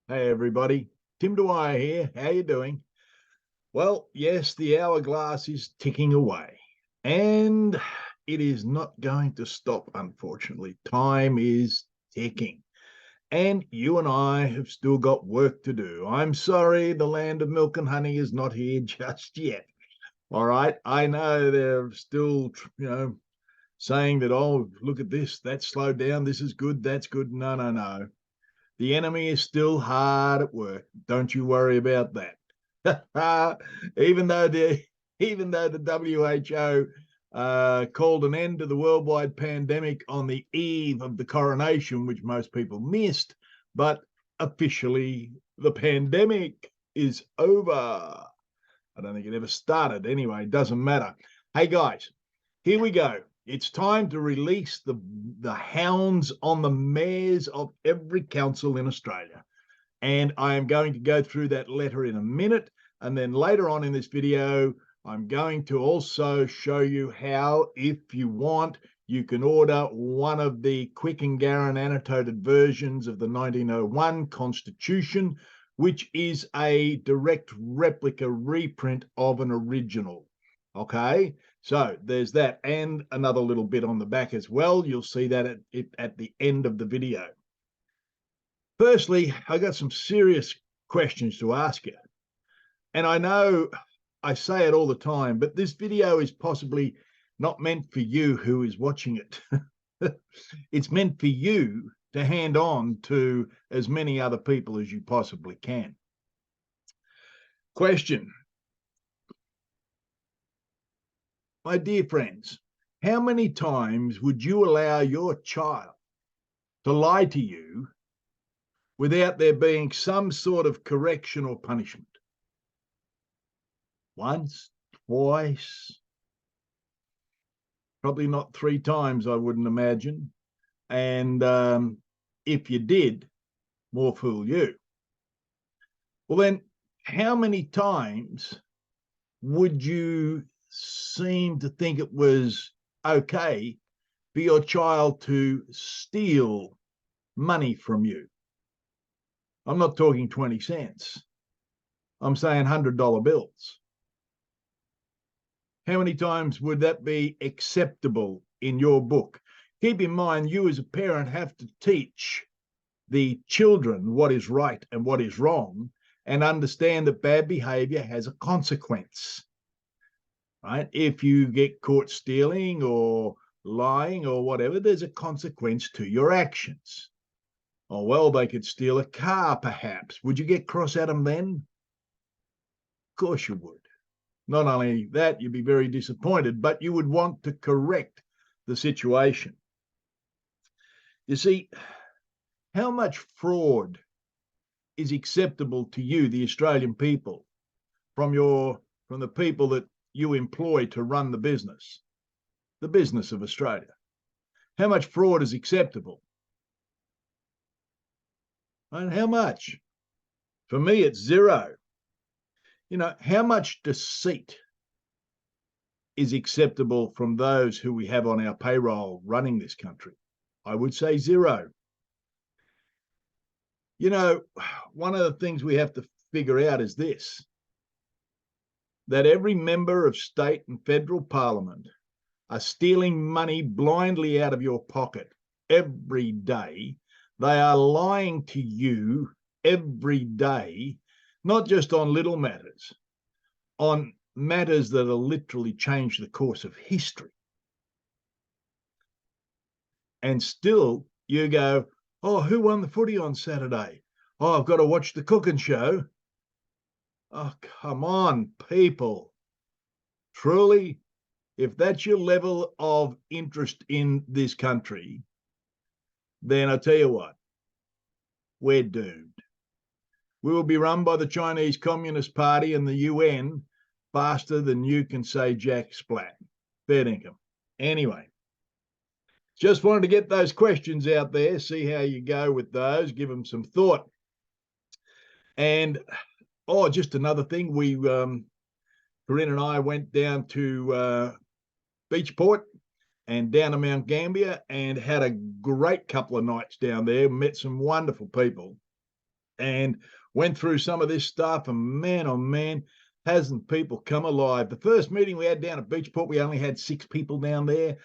Hey everybody, Tim Dwyer here. How you doing? Well, yes, the hourglass is ticking away, and it is not going to stop, unfortunately. Time is ticking, and you and I have still got work to do. I'm sorry, the land of milk and honey is not here just yet. All right, I know they're still, saying that, oh, look at this, that's slowed down, this is good, that's good. No, no, no. The enemy is still hard at work. Don't you worry about that. even though the even though the WHO called an end to the worldwide pandemic on the eve of the coronation, which most people missed, but officially the pandemic is over. I don't think it ever started. Anyway, it doesn't matter. Hey guys, here we go. It's time to release the hounds on the mares of every council in Australia. And I am going to go through that letter in a minute. And then later on in this video, I'm going to also show you how, if you want, you can order one of the Quick and Garran annotated versions of the 1901 Constitution, which is a direct replica reprint of an original. Okay, so there's that, and another little bit on the back as well. You'll see that at the end of the video. Firstly, I got some serious questions to ask you. And I know I say it all the time, but this video is possibly not meant for you who is watching it. It's meant for you to hand on to as many other people as you possibly can. Question. My dear friends, how many times would you allow your child to lie to you without there being some sort of correction or punishment? Once, twice, probably not 3 times, I wouldn't imagine. And if you did, more fool you. Well, then, how many times would you seem to think it was okay for your child to steal money from you? I'm not talking 20 cents. I'm saying $100 bills. How many times would that be acceptable in your book? Keep in mind, you as a parent have to teach the children what is right and what is wrong, and understand that bad behavior has a consequence. Right? If you get caught stealing or lying or whatever, there's a consequence to your actions. Oh, well, they could steal a car, perhaps. Would you get cross at them then? Of course you would. Not only that, you'd be very disappointed, but you would want to correct the situation. You see, how much fraud is acceptable to you, the Australian people, from the people that you employ to run the business of Australia? How much fraud is acceptable? And how much? For me, it's zero. How much deceit is acceptable from those who we have on our payroll running this country? I would say zero. One of the things we have to figure out is this, that every member of state and federal parliament are stealing money blindly out of your pocket every day. They are lying to you every day, not just on little matters, on matters that will literally change the course of history. And still you go, oh, who won the footy on Saturday? Oh, I've got to watch the cooking show. Oh, come on, people. Truly, if that's your level of interest in this country, then I tell you what, we're doomed. We will be run by the Chinese Communist Party and the UN faster than you can say Jack Splat. Fair dinkum. Anyway, just wanted to get those questions out there, see how you go with those, give them some thought. And, just another thing, Corinne and I went down to Beachport and down to Mount Gambier and had a great couple of nights down there, met some wonderful people. and went through some of this stuff. And man, oh man, hasn't people come alive? The first meeting we had down at Beachport, we only had 6 people down there.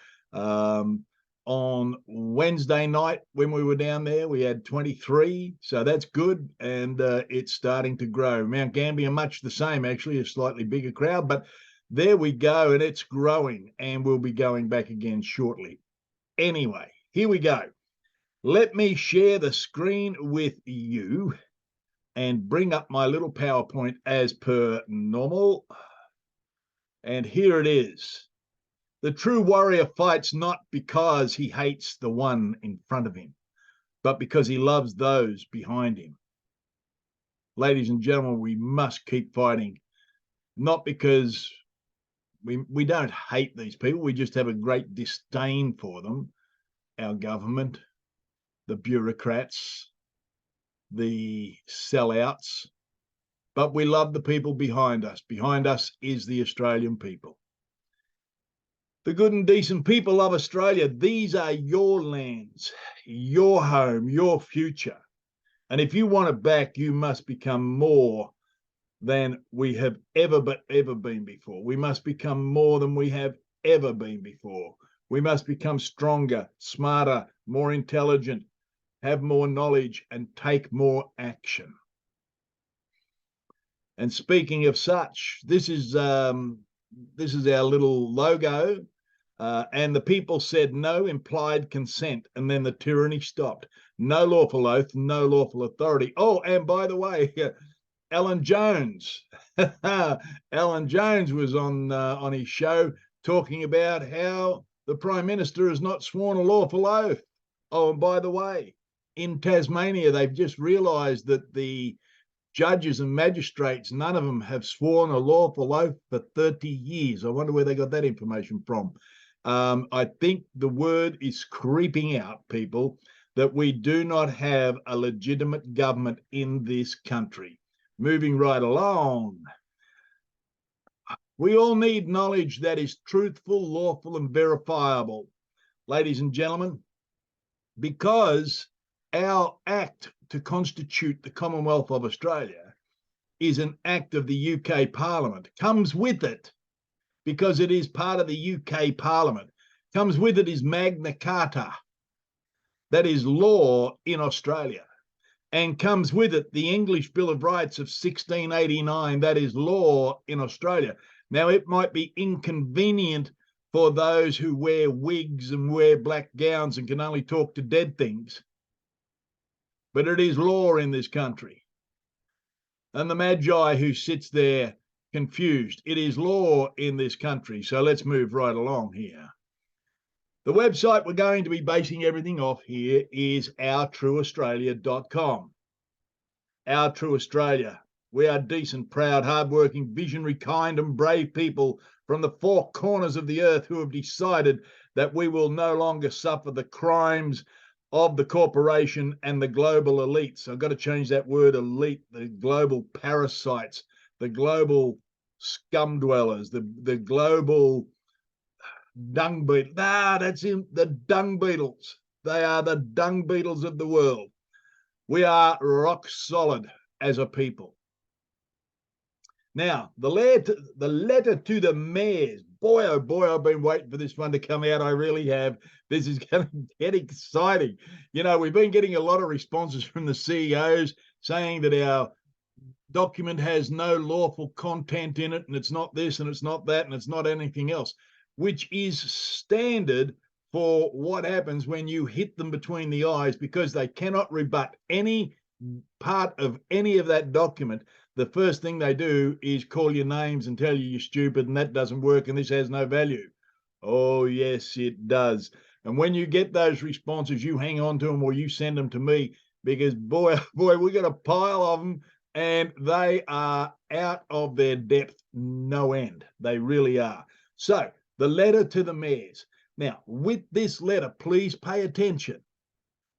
On Wednesday night when we were down there, we had 23, so that's good, and it's starting to grow. Mount Gambier, much the same, actually, a slightly bigger crowd, but there we go, and it's growing, and we'll be going back again shortly. Anyway, here we go. Let me share the screen with you and bring up my little PowerPoint as per normal, and here it is. The true warrior fights not because he hates the one in front of him, but because he loves those behind him. Ladies and gentlemen, we must keep fighting, not because we don't hate these people, we just have a great disdain for them, our government, the bureaucrats, the sellouts, but we love the people behind us. Behind us is the Australian people. The good and decent people of Australia, these are your lands, your home, your future. And if you want it back, you must become more than we have ever been before. We must become more than we have ever been before. We must become stronger, smarter, more intelligent, have more knowledge, and take more action. And speaking of such, this is our little logo. And the people said no implied consent, and then the tyranny stopped. No lawful oath, no lawful authority. Oh, and by the way, Alan Jones, Alan Jones was on his show talking about how the Prime Minister has not sworn a lawful oath. Oh, and by the way, in Tasmania, they've just realised that the judges and magistrates, none of them have sworn a lawful oath for 30 years. I wonder where they got that information from. I think the word is creeping out, people, that we do not have a legitimate government in this country. Moving right along. We all need knowledge that is truthful, lawful, and verifiable, ladies and gentlemen, because our act to constitute the Commonwealth of Australia is an act of the UK Parliament. Comes with it, because it is part of the UK Parliament. Comes with it is Magna Carta, that is law in Australia. And comes with it the English Bill of Rights of 1689, that is law in Australia. Now, it might be inconvenient for those who wear wigs and wear black gowns and can only talk to dead things, but it is law in this country. And the Magi who sits there confused, it is law in this country. So let's move right along here. The website we're going to be basing everything off here is OurTrueAustralia.com. Our True Australia. We are decent, proud, hardworking, visionary, kind and brave people from the 4 corners of the earth who have decided that we will no longer suffer the crimes of the corporation and the global elites. I've got to change that word elite, the global parasites, the global scum dwellers, the global dung beetles. That's him, the dung beetles. They are the dung beetles of the world. We are rock solid as a people. Now, the letter to the mayors. Boy, oh boy, I've been waiting for this one to come out. I really have. This is going to get exciting. You know, we've been getting a lot of responses from the CEOs saying that our document has no lawful content in it, and it's not this, and it's not that, and it's not anything else, which is standard for what happens when you hit them between the eyes, because they cannot rebut any part of any of that document. The first thing they do is call your names and tell you you're stupid and that doesn't work and this has no value. Oh, yes, it does. And when you get those responses, you hang on to them or you send them to me, because boy, we got a pile of them and they are out of their depth no end. They really are. So the letter to the mayors. Now, with this letter, please pay attention.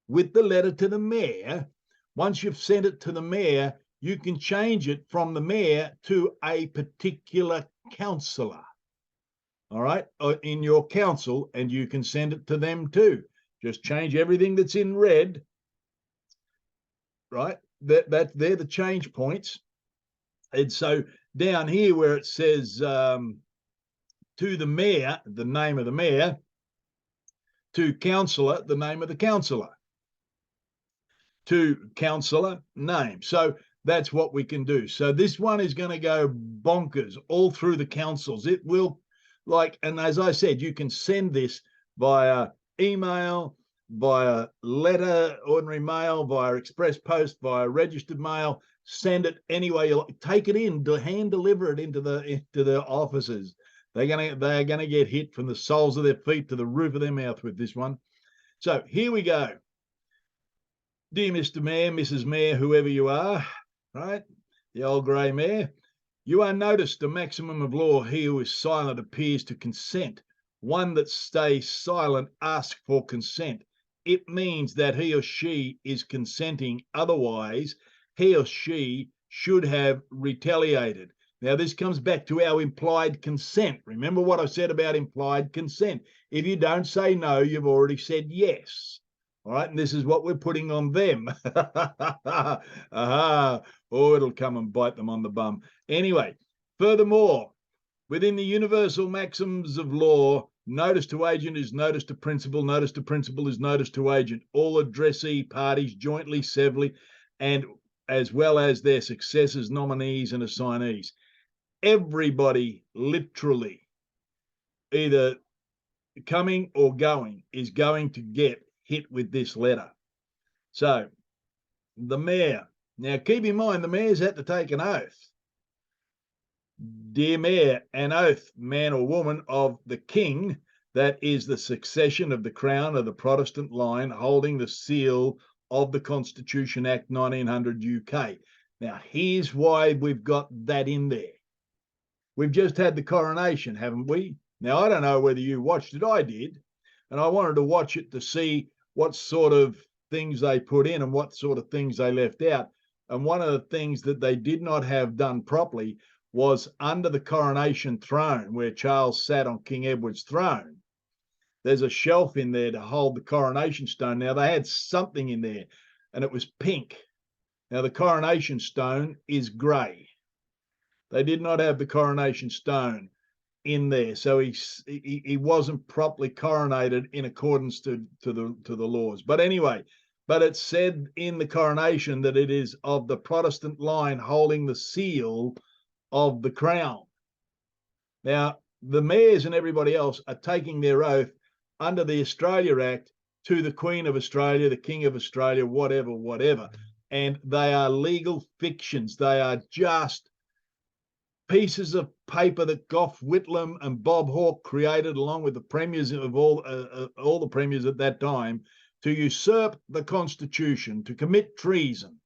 With the letter to the mayor, once you've sent it to the mayor, you can change it from the mayor to a particular councillor, all right, in your council, and you can send it to them too. Just change everything that's in red, right? they're the change points. And so down here where it says to the mayor, the name of the mayor, to councillor, the name of the councillor, to councillor name. So that's what we can do. So this one is going to go bonkers all through the councils. It will, like, and as I said, you can send this via email, via letter, ordinary mail, via express post, via registered mail. Send it any way you like. Take it in, hand deliver it into the offices. They're gonna get hit from the soles of their feet to the roof of their mouth with this one. So here we go. Dear Mr. Mayor, Mrs. Mayor, whoever you are, right? The old grey mayor. You are noticed the maximum of law. He who is silent appears to consent. One that stays silent asks for consent. It means that he or she is consenting. Otherwise, he or she should have retaliated. Now, this comes back to our implied consent. Remember what I said about implied consent. If you don't say no, you've already said yes. All right, and this is what we're putting on them. Aha. Oh, it'll come and bite them on the bum. Anyway, furthermore, within the universal maxims of law, notice to agent is notice to principal, notice to principal is notice to agent. All addressee parties jointly, severally, and as well as their successors, nominees, and assignees. Everybody, literally, either coming or going, is going to get hit with this letter. So the mayor, now keep in mind the mayor's had to take an oath. Dear Mayor, an oath, man or woman, of the king, that is the succession of the crown of the Protestant line, holding the seal of the Constitution Act 1900 UK. Now here's why we've got that in there. We've just had the coronation, haven't we? Now I don't know whether you watched it. I did, and I wanted to watch it to see what sort of things they put in and what sort of things they left out. And one of the things that they did not have done properly was under the coronation throne, where Charles sat on King Edward's throne. There's a shelf in there to hold the coronation stone. Now, they had something in there, and it was pink. Now, the coronation stone is grey. They did not have the coronation stone in there, so he wasn't properly coronated in accordance to the laws. But anyway, but it said in the coronation that it is of the Protestant line holding the seal of the crown. Now, the mayors and everybody else are taking their oath under the Australia Act to the Queen of Australia, the King of Australia, whatever. And they are legal fictions. They are just pieces of paper that Gough Whitlam and Bob Hawke created, along with the premiers of all the premiers at that time, to usurp the Constitution, to commit treason.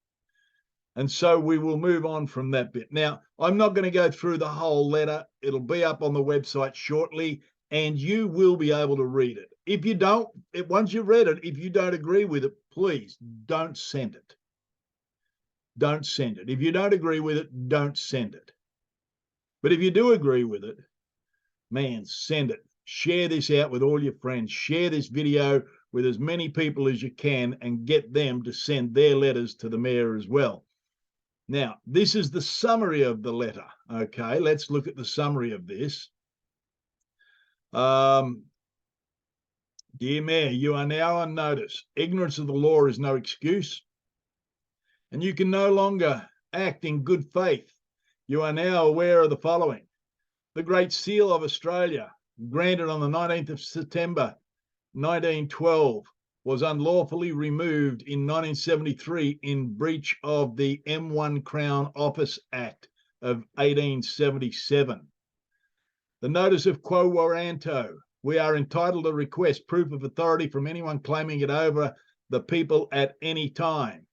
And so we will move on from that bit. Now, I'm not going to go through the whole letter. It'll be up on the website shortly, and you will be able to read it. If you don't, once you've read it, if you don't agree with it, please don't send it. Don't send it. If you don't agree with it, don't send it. But if you do agree with it, man, send it. Share this out with all your friends. Share this video with as many people as you can and get them to send their letters to the mayor as well. Now, this is the summary of the letter. Okay, let's look at the summary of this. Dear Mayor, you are now on notice. Ignorance of the law is no excuse, and you can no longer act in good faith. You are now aware of the following. The Great Seal of Australia, granted on the 19th of September 1912, was unlawfully removed in 1973 in breach of the M1 Crown Office Act of 1877. The notice of quo warranto. We are entitled to request proof of authority from anyone claiming it over the people at any time.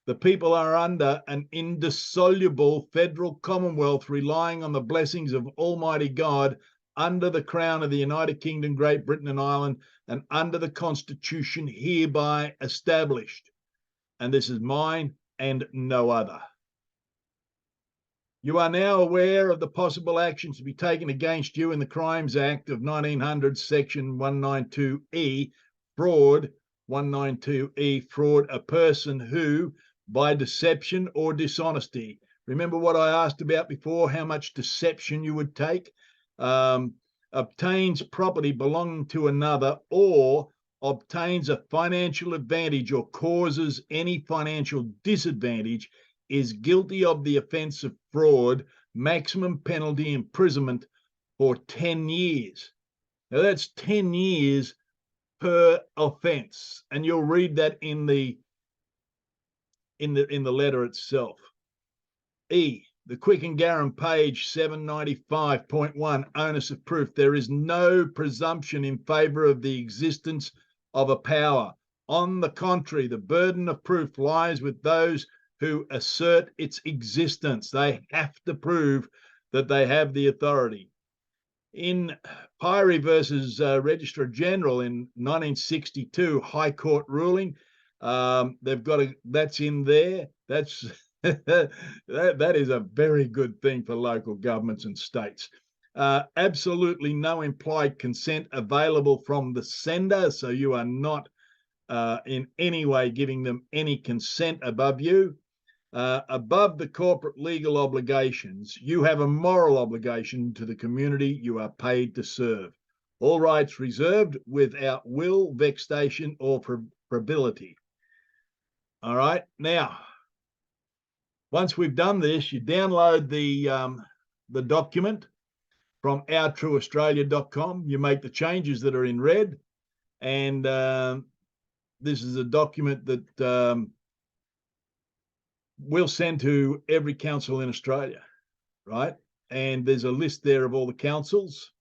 The people are under an indissoluble federal commonwealth relying on the blessings of Almighty God under the crown of the United Kingdom, Great Britain and Ireland, and under the Constitution hereby established. And this is mine and no other. You are now aware of the possible actions to be taken against you in the Crimes Act of 1900, Section 192E, fraud, 192E, fraud, a person who, by deception or dishonesty. Remember what I asked about before, how much deception you would take? Obtains property belonging to another, or obtains a financial advantage or causes any financial disadvantage, is guilty of the offence of fraud. Maximum penalty imprisonment for 10 years. Now that's 10 years per offence, and you'll read that in the letter itself. E, the Quick and Garum, page 795.1, onus of proof. There is no presumption in favour of the existence of a power. On the contrary, the burden of proof lies with those who assert its existence. They have to prove that they have the authority. In Pyrie versus Registrar General in 1962 High Court ruling, they've got that's in there. That's that is a very good thing for local governments and states. Absolutely no implied consent available from the sender, so you are not in any way giving them any consent above you. Above the corporate legal obligations, you have a moral obligation to the community you are paid to serve. All rights reserved without will, vexation, or probability. All right, now, once we've done this, you download the document from ourtrueaustralia.com. You make the changes that are in red, and this is a document that we'll send to every council in Australia, right? And there's a list there of all the councils.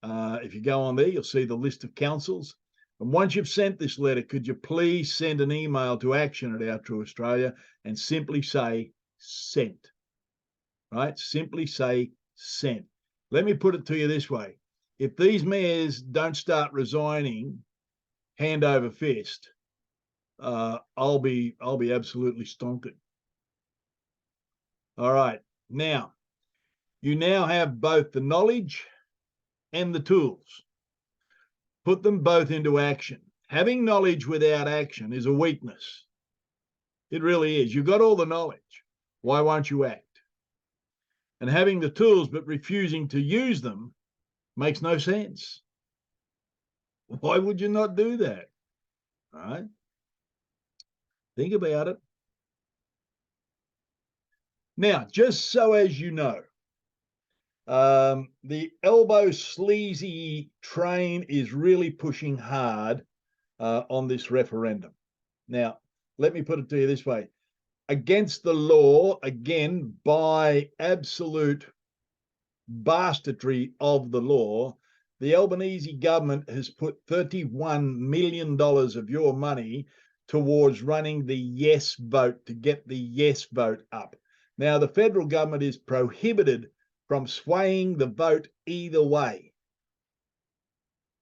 If you go on there, you'll see the list of councils. And once you've sent this letter, could you please send an email to action@OurTrueAustralia and simply say sent, right? Simply say sent. Let me put it to you this way. If these mayors don't start resigning hand over fist, I'll be absolutely stonkered. All right. Now, you now have both the knowledge and the tools. Put them both into action. Having knowledge without action is a weakness. It really is. You've got all the knowledge. Why won't you act? And having the tools but refusing to use them makes no sense. Why would you not do that? All right. Think about it. Now, just so as you know, the elbow sleazy train is really pushing hard on this referendum. Now, let me put it to you this way. Against the law, again, by absolute bastardry of the law, the Albanese government has put $31 million of your money towards running the yes vote, to get the yes vote up. Now, the federal government is prohibited from swaying the vote either way,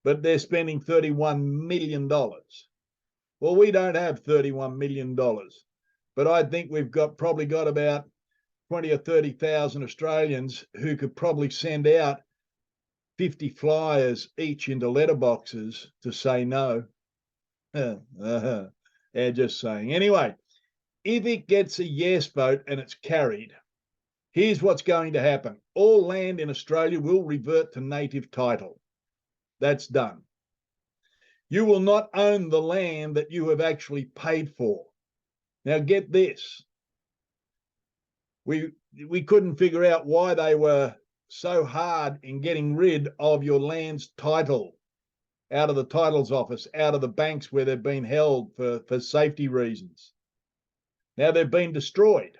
but they're spending $31 million. Well, we don't have $31 million, but I think we've probably got about 20 or 30,000 Australians who could probably send out 50 flyers each into letterboxes to say no. Yeah, just saying. Anyway, if it gets a yes vote and it's carried, here's what's going to happen. All land in Australia will revert to native title. That's done. You will not own the land that you have actually paid for. Now get this. We couldn't figure out why they were so hard in getting rid of your land's title out of the titles office, out of the banks where they've been held for safety reasons. Now they've been destroyed.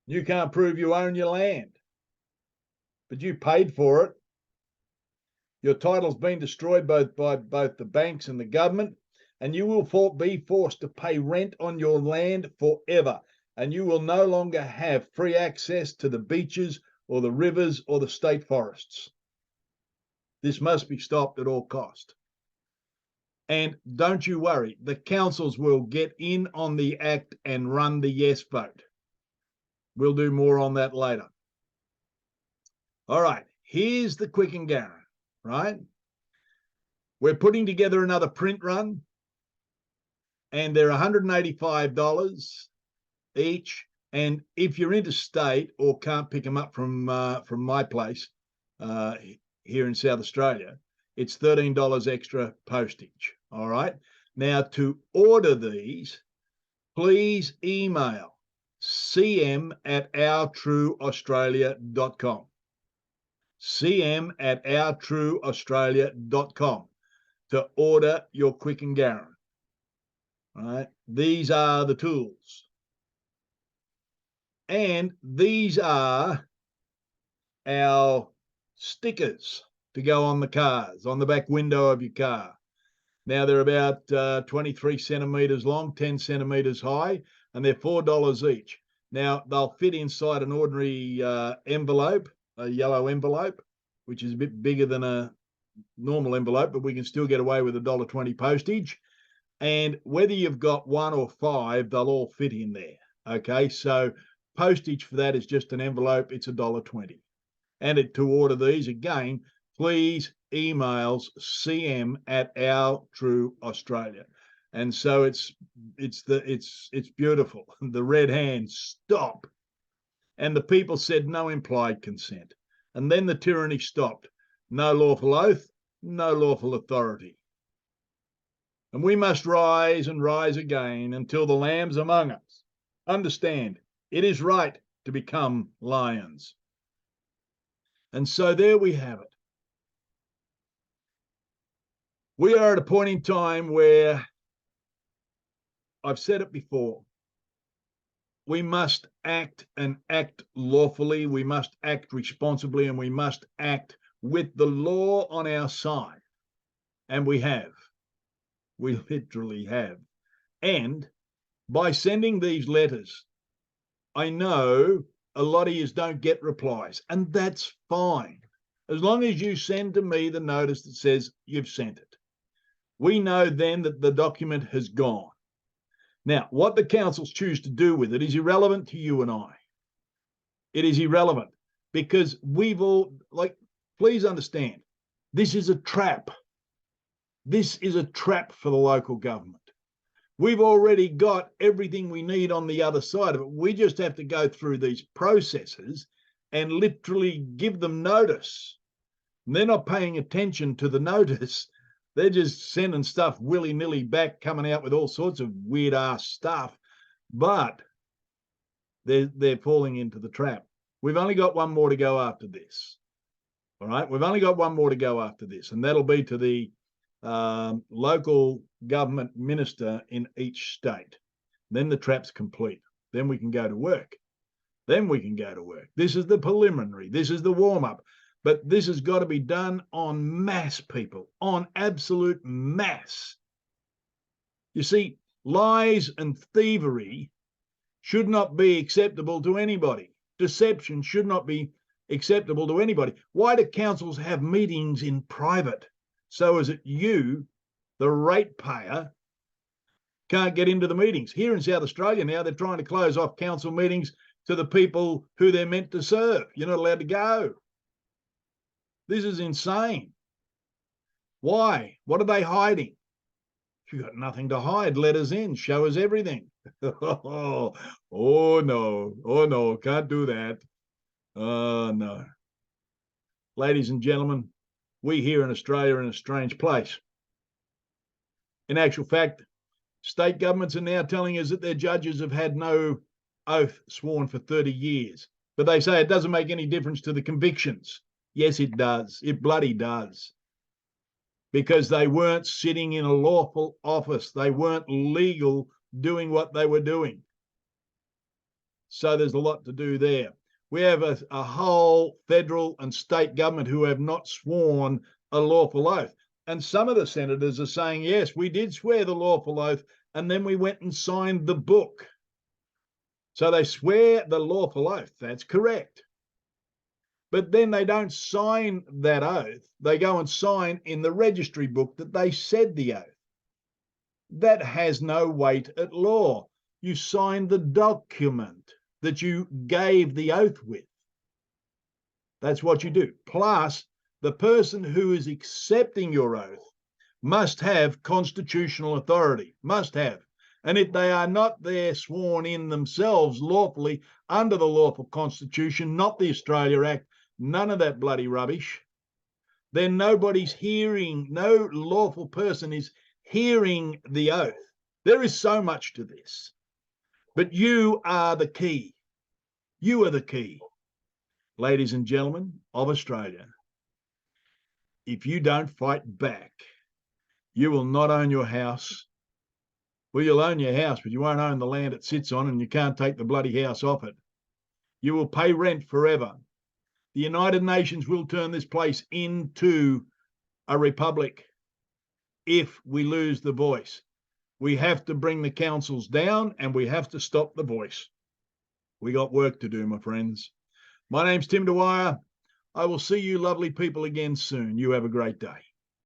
You can't prove you own your land, but you paid for it. Your title's been destroyed both by both the banks and the government, and you will be forced to pay rent on your land forever, and you will no longer have free access to the beaches or the rivers or the state forests. This must be stopped at all cost. And don't you worry, the councils will get in on the act and run the yes vote. We'll do more on that later. All right, here's the Quick and Garum, right? We're putting together another print run. and they're $185 each. And if you're interstate or can't pick them up from my place here in South Australia, it's $13 extra postage. All right. Now, to order these, please email cm@ourtrueaustralia.com. cm@ourtrueaustralia.com to order your Quick and Garant. All right. These are the tools. And these are our stickers to go on the cars, on the back window of your car. Now, they're about 23 centimetres long, 10 centimetres high, and they're $4 each. Now, they'll fit inside an ordinary envelope, a yellow envelope, which is a bit bigger than a normal envelope, but we can still get away with $1.20 postage. And whether you've got one or five, they'll all fit in there. Okay, so postage for that is just an envelope. It's $1.20. And to order these, again, please emails cm@ourtrueaustralia. And so it's beautiful. The red hand, stop. And the people said no implied consent. And then the tyranny stopped. No lawful oath, no lawful authority. And we must rise and rise again until the lambs among us understand it is right to become lions. And so there we have it. We are at a point in time where, I've said it before, we must act and act lawfully. We must act responsibly, and we must act with the law on our side. And we have. We literally have. And by sending these letters, I know a lot of you don't get replies, and that's fine. As long as you send to me the notice that says you've sent it. We know then that the document has gone. Now, what the councils choose to do with it is irrelevant to you and I. It is irrelevant because we've all, please understand, this is a trap. This is a trap for the local government. We've already got everything we need on the other side of it. We just have to go through these processes and literally give them notice. And they're not paying attention to the notice. They're just sending stuff willy-nilly back, coming out with all sorts of weird-ass stuff. But they're falling into the trap. We've only got one more to go after this. All right? We've only got one more to go after this, and that'll be to the local government minister in each state. Then the trap's complete. Then we can go to work. This is the preliminary. This is the warm-up. But this has got to be done en masse, people, en absolute masse. You see, lies and thievery should not be acceptable to anybody. Deception should not be acceptable to anybody. Why do councils have meetings in private? So is it you, the ratepayer, can't get into the meetings? Here in South Australia now, they're trying to close off council meetings to the people who they're meant to serve. You're not allowed to go. This is insane. Why? What are they hiding? If you've got nothing to hide, let us in. Show us everything. Oh no, can't do that. Oh no. Ladies and gentlemen, we here in Australia are in a strange place. In actual fact, state governments are now telling us that their judges have had no oath sworn for 30 years. But they say it doesn't make any difference to the convictions. Yes, it does. It bloody does. Because they weren't sitting in a lawful office. They weren't legal doing what they were doing. So there's a lot to do there. We have a whole federal and state government who have not sworn a lawful oath. And some of the senators are saying, yes, we did swear the lawful oath, and then we went and signed the book. So they swear the lawful oath. That's correct. But then they don't sign that oath. They go and sign in the registry book that they said the oath. That has no weight at law. You signed the document that you gave the oath with. That's what you do. Plus, the person who is accepting your oath must have constitutional authority, must have. And if they are not there sworn in themselves lawfully under the lawful constitution, not the Australia Act, none of that bloody rubbish, then nobody's hearing, no lawful person is hearing the oath. There is so much to this. But you are the key. You are the key, ladies and gentlemen of Australia. If you don't fight back, you will not own your house. Well, you'll own your house, but you won't own the land it sits on, and you can't take the bloody house off it. You will pay rent forever. The United Nations will turn this place into a republic if we lose the voice. We have to bring the councils down, and we have to stop the voice. We got work to do, my friends. My name's Tim Dwyer. I will see you lovely people again soon. You have a great day.